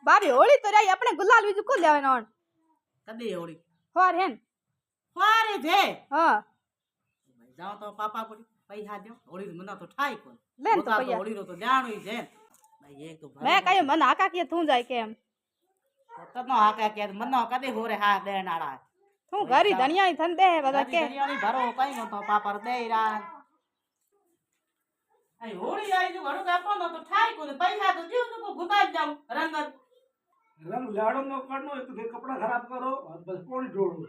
ભાભી હોળી તો રહી આપણે ગુલાલ બીજું કોણ લેવાનો કદી હોળી હોર હેન ફારે છે હા ભાઈ જાઓ તો પાપા કોડી પૈસા દો હોળી મને તો ઠાઈ કોણ લે તો પોતા તો પૈયા હોળી નો તો જાણું છે ભાઈ એક તો મેં કઈ મન આકા કે તું જાય કેમ કદનો હાકે કે મનો કદી હોરે હા દેનાડા તું ઘરી ધણિયાની થન દે બધા કે દરિયાની ભરો કઈ નો તો પાપા દેરા આઈ હોળી આઈ જો ઘણું આપો નો તો ઠાઈ કોણ પૈસા તો જીવ તો ગુતાઈ જાઉં રંગત રંગ લાડો નો કાઢનો એક તો કપડા ખરાબ કરો બસ કોણી ઢોળો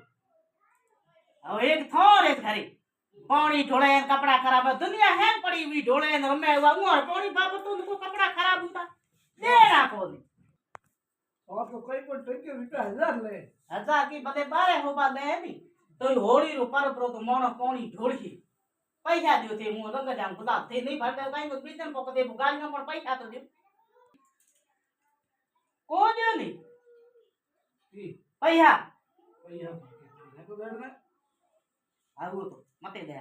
હવે એક થોર એક ઘરે પાણી ઢોળે ને કપડા ખરાબ દુનિયા હેન પડી વી ઢોળે ને રમે એવા હું પાણી બાબત તો કપડા ખરાબ હતા દે નાખો ને और तो कोई पण टके रुपया 1000 લે હજા કી બલે બારે હોબા દે ની તો હોળી રો પરબરો તો મોણો પાણી ઢોળી પૈસા દ્યો તે હું રંગ જામ ગુલાબ તે નહીં ભરતે કઈ નો બીજન પકડે ગાડીમાં પણ પૈસા તો દે કો દ્યો ની ઈ પૈસા પૈસા તો દેડ ને આવું તો મતે દે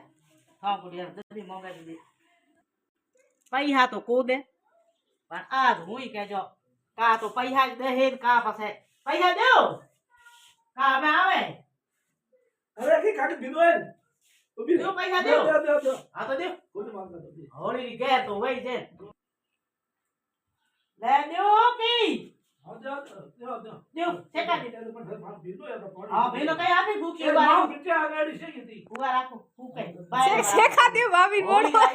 હા કોડી જલ્દી મોંગાઈ દે પૈસા તો કો દે પણ આજ હુંય કેજો કા તો પૈસા જ દે હે કા પાસે પૈસા દેઓ કા મે આવે અરે કી કાઢી દીધો હે તો બી દેઓ પૈસા દેઓ દે હા તો દેઓ કોઈ માંગતા નથી હોળી ની ઘેર તો વઈ છે લે દેઓ કી હા દે દેઓ ચેકા દે પણ ભાગ દીધો હે તો પાણી હા ભઈનો કઈ આપી ભૂખી એ ઉભા નામ રાખો પીછે આગાડી છે કીધી ઉભા રાખો ફૂકે શેખા દે ભાભી મોડો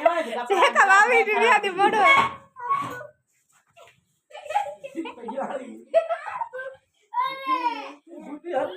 શેખા ભાભી દુનિયા થી મોડો પૈયા આવી બુદ્ધિ હર